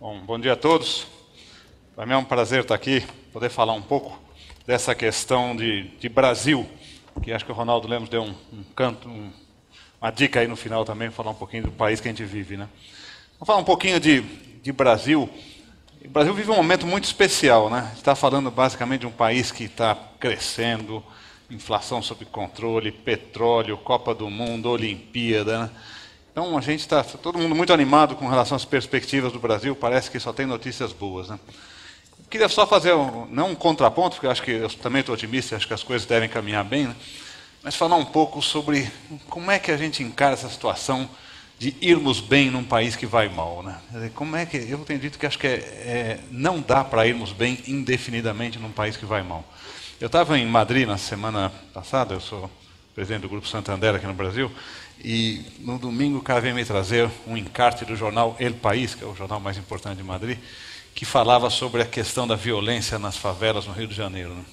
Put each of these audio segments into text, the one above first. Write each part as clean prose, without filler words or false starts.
Bom dia a todos. Para mim é um prazer estar aqui, poder falar um pouco dessa questão de Brasil, que acho que o Ronaldo Lemos deu uma dica aí no final também, falar um pouquinho do país que a gente vive, né? Vamos falar um pouquinho de Brasil. O Brasil vive um momento muito especial, né? A gente está falando basicamente de um país que está crescendo, inflação sob controle, petróleo, Copa do Mundo, Olimpíada, né? Então a gente está todo mundo muito animado com relação às perspectivas do Brasil, parece que só tem notícias boas, né? Eu queria só fazer, não um contraponto, porque eu acho que eu também estou otimista, acho que as coisas devem caminhar bem, né? Mas falar um pouco sobre como é que a gente encara essa situação de irmos bem num país que vai mal, né? Como é que eu tenho dito que acho que não dá para irmos bem indefinidamente num país que vai mal. Eu estava em Madrid na semana passada, eu sou presidente do Grupo Santander aqui no Brasil, e no domingo o cara veio me trazer um encarte do jornal El País, que é o jornal mais importante de Madrid, que falava sobre a questão da violência nas favelas no Rio de Janeiro, né?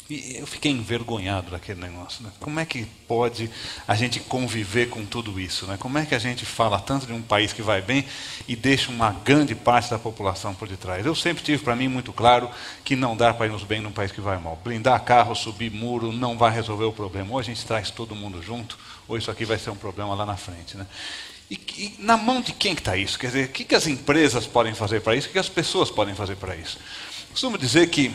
E eu fiquei envergonhado daquele negócio, né? Como é que pode a gente conviver com tudo isso, né? Como é que a gente fala tanto de um país que vai bem e deixa uma grande parte da população por detrás? Eu sempre tive para mim muito claro que não dá para irmos bem num país que vai mal. Blindar carro, subir muro, não vai resolver o problema. Ou a gente traz todo mundo junto, ou isso aqui vai ser um problema lá na frente, né? E na mão de quem que está isso? Quer dizer, o que as empresas podem fazer para isso? O que as pessoas podem fazer para isso? Costumo dizer que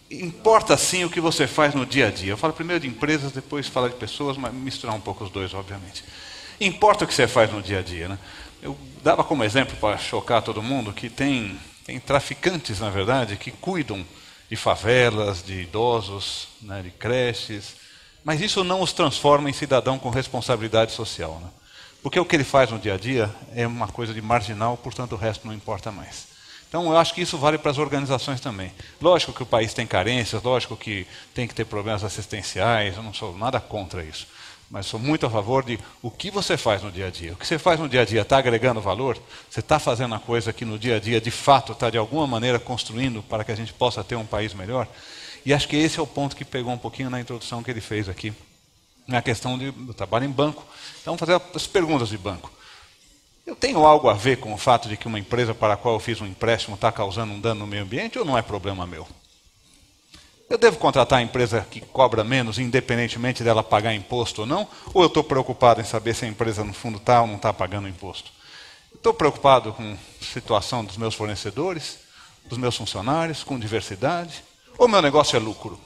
importa sim o que você faz no dia a dia. Eu falo primeiro de empresas, depois falo de pessoas, mas misturar um pouco os dois, obviamente. Importa o que você faz no dia a dia, né? Eu dava como exemplo, para chocar todo mundo, que tem traficantes, na verdade, que cuidam de favelas, de idosos, né, de creches, mas isso não os transforma em cidadão com responsabilidade social, né? Porque o que ele faz no dia a dia é uma coisa de marginal, portanto o resto não importa mais. Então, eu acho que isso vale para as organizações também. Lógico que o país tem carências, lógico que tem que ter problemas assistenciais, eu não sou nada contra isso. Mas sou muito a favor de o que você faz no dia a dia. O que você faz no dia a dia está agregando valor? Você está fazendo a coisa que no dia a dia, de fato, está de alguma maneira construindo para que a gente possa ter um país melhor? E acho que esse é o ponto que pegou um pouquinho na introdução que ele fez aqui, na questão do trabalho em banco. Então, vamos fazer as perguntas de banco. Eu tenho algo a ver com o fato de que uma empresa para a qual eu fiz um empréstimo está causando um dano no meio ambiente ou não é problema meu? Eu devo contratar a empresa que cobra menos, independentemente dela pagar imposto ou não? Ou eu estou preocupado em saber se a empresa no fundo está ou não está pagando imposto? Estou preocupado com a situação dos meus fornecedores, dos meus funcionários, com diversidade? Ou meu negócio é lucro?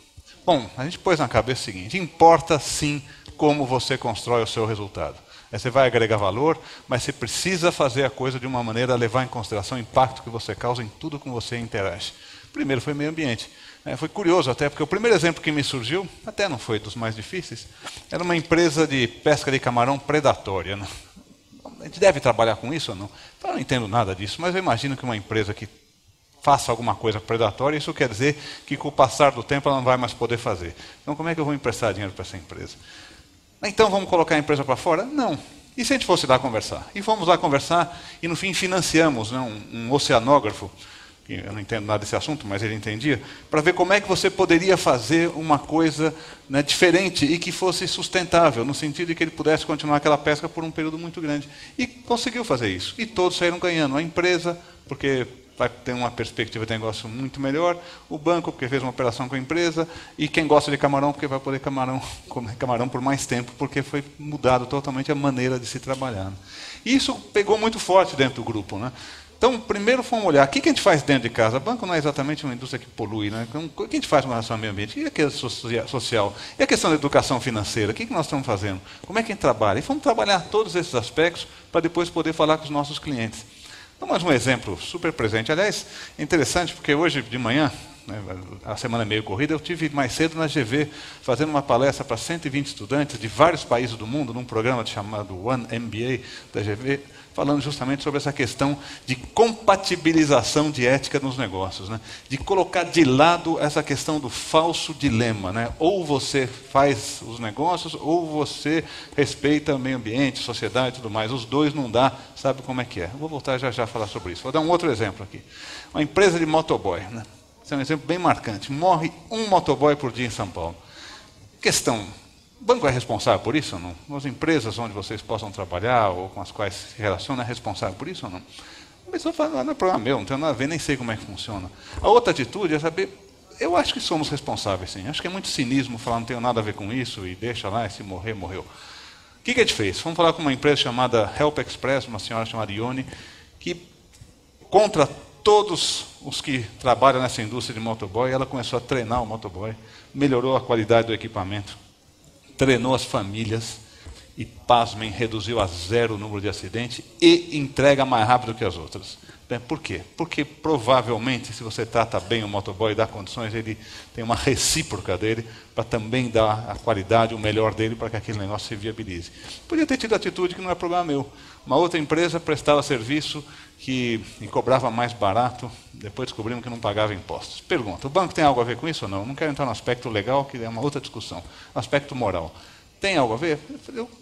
Bom, a gente pôs na cabeça o seguinte: importa sim como você constrói o seu resultado. Você vai agregar valor, mas você precisa fazer a coisa de uma maneira a levar em consideração o impacto que você causa em tudo com você interage. Primeiro foi meio ambiente. Foi curioso até, porque o primeiro exemplo que me surgiu, até não foi dos mais difíceis, era uma empresa de pesca de camarão predatória, né? A gente deve trabalhar com isso ou não? Eu não entendo nada disso, mas eu imagino que uma empresa que faça alguma coisa predatória, isso quer dizer que com o passar do tempo ela não vai mais poder fazer. Então como é que eu vou emprestar dinheiro para essa empresa? Então vamos colocar a empresa para fora? Não. E se a gente fosse lá conversar? E fomos lá conversar e no fim financiamos, né, um oceanógrafo, que eu não entendo nada desse assunto, mas ele entendia, para ver como é que você poderia fazer uma coisa, né, diferente e que fosse sustentável, no sentido de que ele pudesse continuar aquela pesca por um período muito grande. E conseguiu fazer isso. E todos saíram ganhando. A empresa, porque vai ter uma perspectiva de negócio muito melhor, o banco, porque fez uma operação com a empresa, e quem gosta de camarão, porque vai poder comer camarão por mais tempo, porque foi mudado totalmente a maneira de se trabalhar, né? E isso pegou muito forte dentro do grupo, né? Então, primeiro fomos olhar, o que a gente faz dentro de casa? Banco não é exatamente uma indústria que polui, né? Então, o que a gente faz com relação ao meio ambiente? E a questão social? E a questão da educação financeira? O que nós estamos fazendo? Como é que a gente trabalha? E fomos trabalhar todos esses aspectos para depois poder falar com os nossos clientes. Então, mais um exemplo super presente. Aliás, é interessante porque hoje de manhã, né, a semana é meio corrida, eu tive mais cedo na GV fazendo uma palestra para 120 estudantes de vários países do mundo, num programa chamado One MBA da GV, falando justamente sobre essa questão de compatibilização de ética nos negócios, né? De colocar de lado essa questão do falso dilema, né? Ou você faz os negócios, ou você respeita o meio ambiente, sociedade e tudo mais. Os dois não dá, sabe como é que é. Eu vou voltar já já a falar sobre isso. Vou dar um outro exemplo aqui. Uma empresa de motoboy, né? Esse é um exemplo bem marcante. Morre um motoboy por dia em São Paulo. Questão: o banco é responsável por isso ou não? As empresas onde vocês possam trabalhar ou com as quais se relacionam é responsável por isso ou não? A pessoa fala, não é problema meu, não tem nada a ver, nem sei como é que funciona. A outra atitude é saber, eu acho que somos responsáveis, sim. Acho que é muito cinismo falar, não tenho nada a ver com isso, e deixa lá, e se morrer, morreu. O que a gente fez? Vamos falar com uma empresa chamada Help Express, uma senhora chamada Ione, que contra todos os que trabalham nessa indústria de motoboy, ela começou a treinar o motoboy, melhorou a qualidade do equipamento, treinou as famílias e, pasmem, reduziu a zero o número de acidentes e entrega mais rápido que as outras. Por quê? Porque provavelmente, se você trata bem o motoboy e dá condições, ele tem uma recíproca dele para também dar a qualidade, o melhor dele, para que aquele negócio se viabilize. Podia ter tido a atitude que não é problema meu. Uma outra empresa prestava serviço e cobrava mais barato, depois descobrimos que não pagava impostos. Pergunta, o banco tem algo a ver com isso ou não? Não quero entrar no aspecto legal, que é uma outra discussão. No aspecto moral. Tem algo a ver?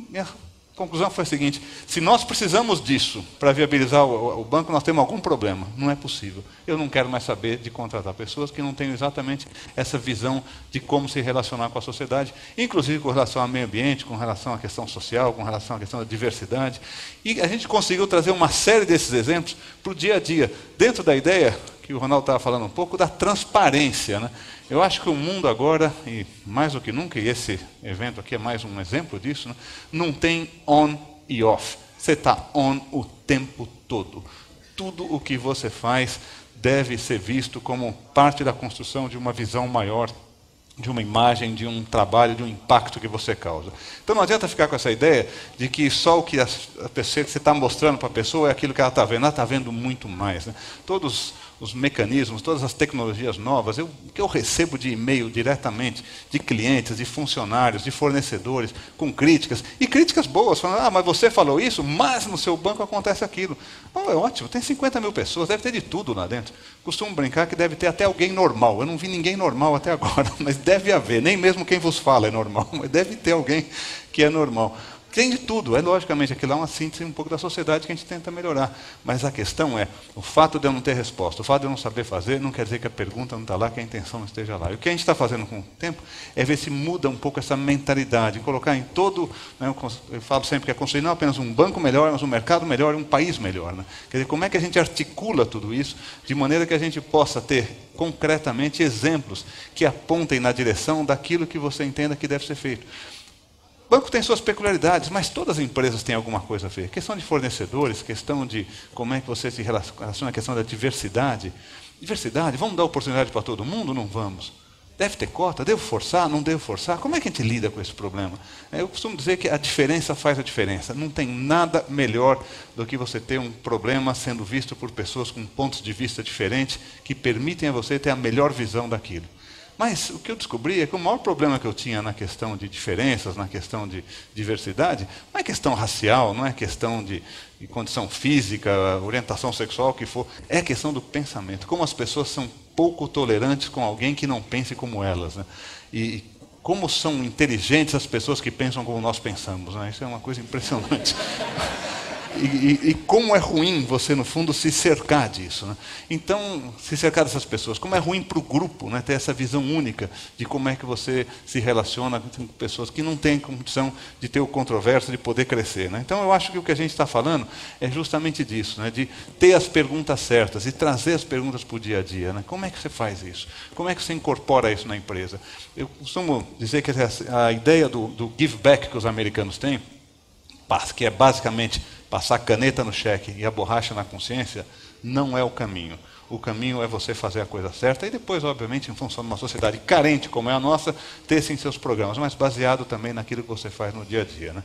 Minha conclusão foi a seguinte, se nós precisamos disso para viabilizar o banco, nós temos algum problema. Não é possível. Eu não quero mais saber de contratar pessoas que não tenham exatamente essa visão de como se relacionar com a sociedade, inclusive com relação ao meio ambiente, com relação à questão social, com relação à questão da diversidade. E a gente conseguiu trazer uma série desses exemplos para o dia a dia, dentro da ideia que o Ronaldo estava falando um pouco, da transparência, né? Eu acho que o mundo agora, e mais do que nunca, e esse evento aqui é mais um exemplo disso, né? Não tem on e off. Você está on o tempo todo. Tudo o que você faz deve ser visto como parte da construção de uma visão maior, de uma imagem, de um trabalho, de um impacto que você causa. Então não adianta ficar com essa ideia de que só o que a pessoa que você está mostrando para a pessoa é aquilo que ela está vendo. Ela está vendo muito mais, né? Todos os mecanismos, todas as tecnologias novas, o que eu recebo de e-mail diretamente de clientes, de funcionários, de fornecedores, com críticas, e críticas boas, falando, mas você falou isso, mas no seu banco acontece aquilo. Oh, é ótimo, tem 50 mil pessoas, deve ter de tudo lá dentro. Costumo brincar que deve ter até alguém normal. Eu não vi ninguém normal até agora, mas deve haver, nem mesmo quem vos fala é normal, mas deve ter alguém que é normal. Tem de tudo, logicamente, aquilo é uma síntese um pouco da sociedade que a gente tenta melhorar. Mas a questão é, o fato de eu não ter resposta, o fato de eu não saber fazer, não quer dizer que a pergunta não está lá, que a intenção não esteja lá. E o que a gente está fazendo com o tempo é ver se muda um pouco essa mentalidade, colocar em todo, né, eu falo sempre que é construir não apenas um banco melhor, mas um mercado melhor e um país melhor. Né? Quer dizer, como é que a gente articula tudo isso, de maneira que a gente possa ter concretamente exemplos que apontem na direção daquilo que você entenda que deve ser feito. O banco tem suas peculiaridades, mas todas as empresas têm alguma coisa a ver. Questão de fornecedores, questão de como é que você se relaciona, a questão da diversidade. Diversidade, vamos dar oportunidade para todo mundo? Não vamos. Deve ter cota? Devo forçar? Não devo forçar? Como é que a gente lida com esse problema? Eu costumo dizer que a diferença faz a diferença. Não tem nada melhor do que você ter um problema sendo visto por pessoas com pontos de vista diferentes que permitem a você ter a melhor visão daquilo. Mas o que eu descobri é que o maior problema que eu tinha na questão de diferenças, na questão de diversidade, não é questão racial, não é questão de condição física, orientação sexual, o que for, é questão do pensamento. Como as pessoas são pouco tolerantes com alguém que não pense como elas, né? E como são inteligentes as pessoas que pensam como nós pensamos, né? Isso é uma coisa impressionante. E como é ruim você, no fundo, se cercar disso. Né? Então, se cercar dessas pessoas. Como é ruim para o grupo, né, ter essa visão única de como é que você se relaciona com pessoas que não têm condição de ter o controverso, de poder crescer. Né? Então, eu acho que o que a gente está falando é justamente disso, né, de ter as perguntas certas e trazer as perguntas para o dia a dia. Né? Como é que você faz isso? Como é que você incorpora isso na empresa? Eu costumo dizer que a ideia do give back que os americanos têm, que é basicamente passar a caneta no cheque e a borracha na consciência, não é o caminho. O caminho é você fazer a coisa certa e depois, obviamente, em função de uma sociedade carente como é a nossa, ter sim seus programas, mas baseado também naquilo que você faz no dia a dia. Né?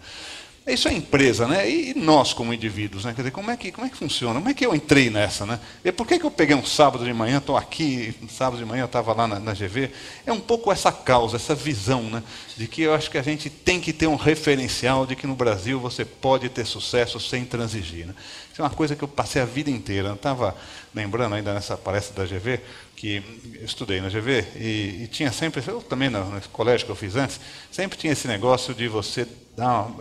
Isso é empresa, né? E nós como indivíduos, né? Quer dizer, como é que funciona? Como é que eu entrei nessa, né? E por que eu peguei um sábado de manhã, estou aqui, sábado de manhã eu estava lá na GV? É um pouco essa causa, essa visão, né? De que eu acho que a gente tem que ter um referencial de que no Brasil você pode ter sucesso sem transigir. Né? Isso é uma coisa que eu passei a vida inteira. Eu estava lembrando ainda nessa palestra da GV, que eu estudei na GV, e tinha sempre, eu também no colégio que eu fiz antes, sempre tinha esse negócio de você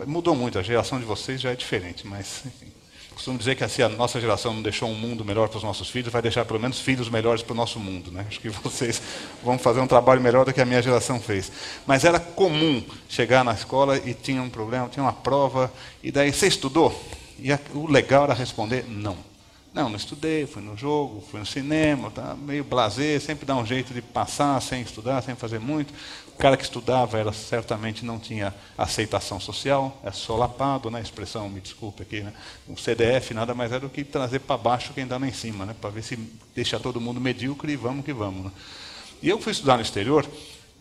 mudou muito, a geração de vocês já é diferente, mas enfim, costumo dizer que assim, a nossa geração não deixou um mundo melhor para os nossos filhos, vai deixar pelo menos filhos melhores para o nosso mundo. Né? Acho que vocês vão fazer um trabalho melhor do que a minha geração fez. Mas era comum chegar na escola e tinha um problema, tinha uma prova, e daí, você estudou? E o legal era responder, não. Não estudei, fui no jogo, fui no cinema, tá meio blasé, sempre dá um jeito de passar sem estudar, sem fazer muito. O cara que estudava certamente não tinha aceitação social, é solapado, né? Expressão, me desculpe aqui, né? Um CDF nada mais é do que trazer para baixo quem dá lá em cima, né? Para ver se deixa todo mundo medíocre e vamos que vamos. Né? E eu fui estudar no exterior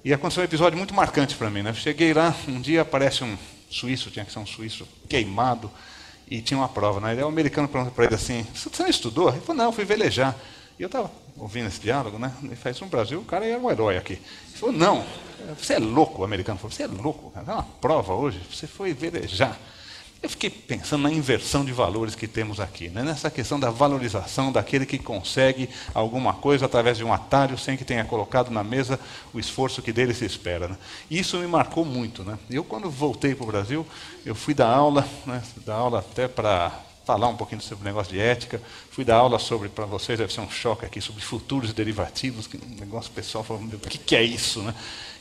e aconteceu um episódio muito marcante para mim. Né? Cheguei lá, um dia aparece um suíço, tinha que ser um suíço queimado, e tinha uma prova. Né? E o americano perguntou para ele assim, você não estudou? Ele falou, não, eu fui velejar. E eu estava ouvindo esse diálogo, né? Ele faz no Brasil, o cara era um herói aqui. Ele falou, não, você é louco, o americano falou, você é louco, cara, é uma prova hoje, você foi velejar. Eu fiquei pensando na inversão de valores que temos aqui, né? Nessa questão da valorização daquele que consegue alguma coisa através de um atalho sem que tenha colocado na mesa o esforço que dele se espera. Né? E isso me marcou muito. Né? Eu, quando voltei para o Brasil, eu fui dar aula, né? Dar aula até para falar um pouquinho sobre o negócio de ética, fui dar aula sobre, para vocês deve ser um choque aqui, sobre futuros e derivativos, que o negócio pessoal falou, o que é isso? Né?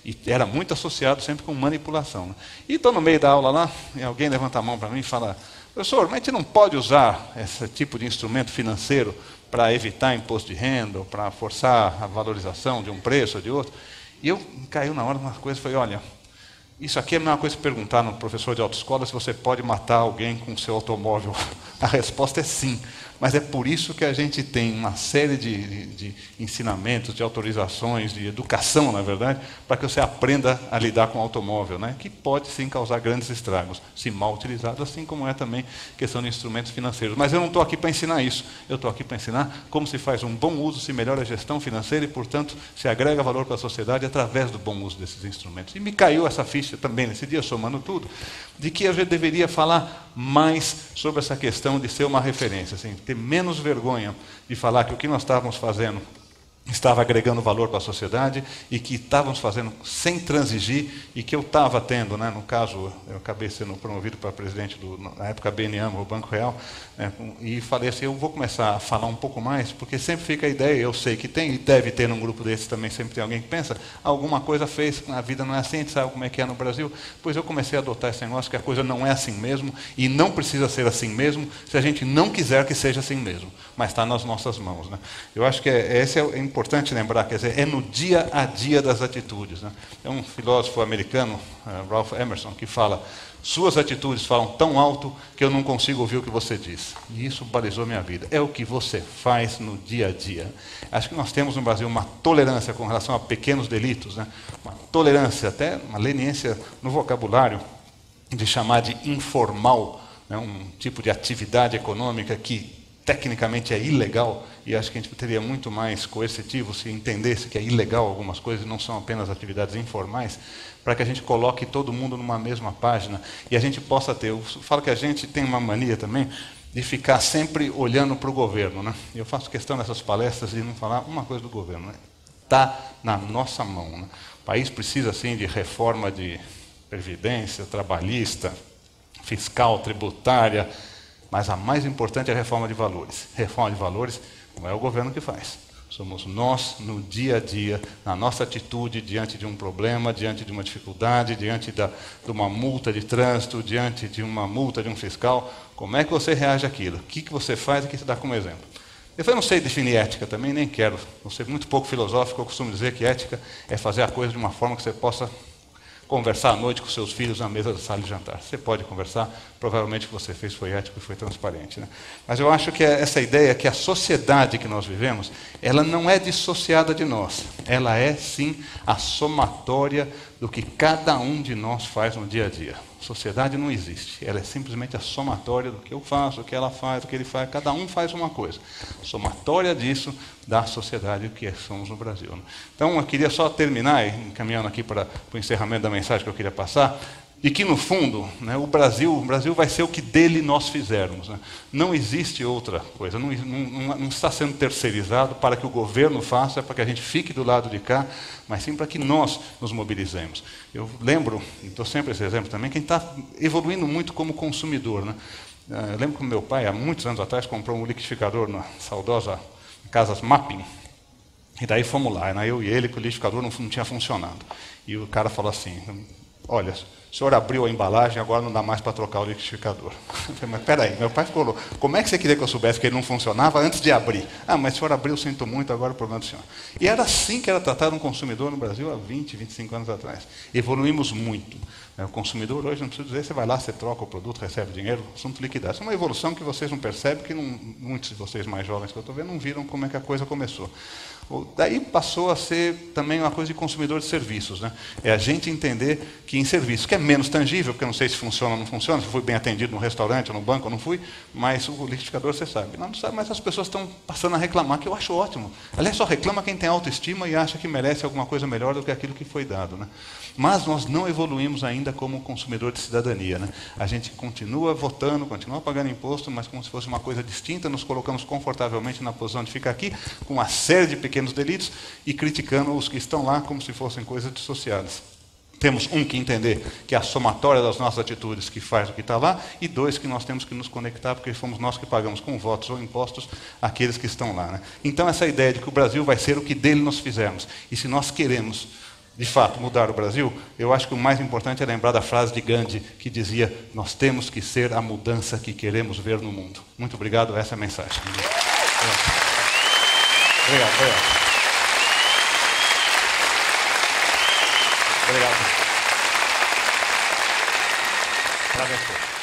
E era muito associado sempre com manipulação. Né? E estou no meio da aula lá, e alguém levanta a mão para mim e fala, professor, mas a gente não pode usar esse tipo de instrumento financeiro para evitar imposto de renda, ou para forçar a valorização de um preço ou de outro? E eu caiu na hora uma coisa, falei, olha, isso aqui é a mesma coisa que perguntar no professor de autoescola se você pode matar alguém com o seu automóvel. A resposta é sim. Mas é por isso que a gente tem uma série de ensinamentos, de autorizações, de educação, na verdade, para que você aprenda a lidar com o automóvel, né? Que pode sim causar grandes estragos, se mal utilizado, assim como é também questão de instrumentos financeiros. Mas eu não estou aqui para ensinar isso. Eu estou aqui para ensinar como se faz um bom uso, se melhora a gestão financeira e, portanto, se agrega valor para a sociedade através do bom uso desses instrumentos. E me caiu essa ficha também nesse dia, somando tudo, de que a gente deveria falar mais sobre essa questão de ser uma referência, assim, ter menos vergonha de falar que o que nós estávamos fazendo estava agregando valor para a sociedade e que estávamos fazendo sem transigir e que eu estava tendo, né, no caso, eu acabei sendo promovido para presidente na época BNAM, o Banco Real, né, e falei assim, eu vou começar a falar um pouco mais, porque sempre fica a ideia, eu sei que tem, e deve ter num grupo desses também, sempre tem alguém que pensa, alguma coisa fez, a vida não é assim, a gente sabe como é que é no Brasil, pois eu comecei a adotar esse negócio que a coisa não é assim mesmo e não precisa ser assim mesmo se a gente não quiser que seja assim mesmo, mas está nas nossas mãos. Né? Eu acho que esse é importante lembrar, quer dizer, é no dia a dia das atitudes. Né? É um filósofo americano, Ralph Emerson, que fala, suas atitudes falam tão alto que eu não consigo ouvir o que você diz. E isso balizou minha vida. É o que você faz no dia a dia. Acho que nós temos no Brasil uma tolerância com relação a pequenos delitos, né? Uma tolerância, até uma leniência no vocabulário, de chamar de informal, né? Um tipo de atividade econômica que tecnicamente é ilegal, e acho que a gente teria muito mais coercitivo se entendesse que é ilegal algumas coisas, não são apenas atividades informais, para que a gente coloque todo mundo numa mesma página, e a gente possa ter, eu falo que a gente tem uma mania também, de ficar sempre olhando para o governo. Né? Eu faço questão nessas palestras de não falar uma coisa do governo. Está na nossa mão. Né? O país precisa, sim, de reforma de previdência, trabalhista, fiscal, tributária, mas a mais importante é a reforma de valores. Reforma de valores não é o governo que faz. Somos nós, no dia a dia, na nossa atitude diante de um problema, diante de uma dificuldade, diante de uma multa de trânsito, diante de uma multa de um fiscal. Como é que você reage àquilo? O que você faz e o que você dá como exemplo? Eu não sei definir ética também, nem quero. Vou ser muito pouco filosófico, eu costumo dizer que ética é fazer a coisa de uma forma que você possa conversar à noite com seus filhos na mesa da sala de jantar. Você pode conversar, provavelmente o que você fez foi ético e foi transparente. Né? Mas eu acho que essa ideia que a sociedade que nós vivemos, ela não é dissociada de nós. Ela é, sim, a somatória do que cada um de nós faz no dia a dia. Sociedade não existe. Ela é simplesmente a somatória do que eu faço, do que ela faz, do que ele faz. Cada um faz uma coisa. Somatória disso da sociedade que somos no Brasil. Né? Então, eu queria só terminar, encaminhando aqui para o encerramento da mensagem que eu queria passar, e que, no fundo, né, o Brasil vai ser o que dele nós fizermos. Né? Não existe outra coisa, não está sendo terceirizado para que o governo faça, para que a gente fique do lado de cá, mas sim para que nós nos mobilizemos. Eu lembro, e estou sempre esse exemplo também, que a gente está evoluindo muito como consumidor. Né? Eu lembro que o meu pai, há muitos anos atrás, comprou um liquidificador na saudosa Casas Mapping, e daí fomos lá, né? Eu e ele, que o liquidificador não tinha funcionado. E o cara falou assim, olha, o senhor abriu a embalagem, agora não dá mais para trocar o liquidificador. Eu falei, mas peraí, meu pai ficou louco. Como é que você queria que eu soubesse que ele não funcionava antes de abrir? Ah, mas o senhor abriu, sinto muito, agora é o problema do senhor. E era assim que era tratado um consumidor no Brasil há 20, 25 anos atrás. Evoluímos muito. O consumidor hoje, não precisa dizer, você vai lá, você troca o produto, recebe dinheiro, assunto liquidado. Isso é uma evolução que vocês não percebem, que muitos de vocês mais jovens que eu estou vendo não viram como é que a coisa começou. Daí passou a ser também uma coisa de consumidor de serviços. Né? É a gente entender que em serviço, que é menos tangível, porque eu não sei se funciona ou não funciona, se fui bem atendido no restaurante ou no banco ou não fui, mas o liquidificador você sabe. Não sabe, mas as pessoas estão passando a reclamar, que eu acho ótimo. Aliás, só reclama quem tem autoestima e acha que merece alguma coisa melhor do que aquilo que foi dado. Né? Mas nós não evoluímos ainda como consumidor de cidadania. Né? A gente continua votando, continua pagando imposto, mas como se fosse uma coisa distinta, nos colocamos confortavelmente na posição de ficar aqui, com uma série de pequenos delitos, e criticando os que estão lá como se fossem coisas dissociadas. Temos que entender que é a somatória das nossas atitudes que faz o que está lá, e dois, que nós temos que nos conectar, porque fomos nós que pagamos com votos ou impostos aqueles que estão lá. Né? Então essa ideia de que o Brasil vai ser o que dele nós fizermos, e se nós queremos de fato mudar o Brasil, eu acho que o mais importante é lembrar da frase de Gandhi, que dizia, nós temos que ser a mudança que queremos ver no mundo. Muito obrigado, essa é a mensagem. Obrigado. Obrigado. Parabéns.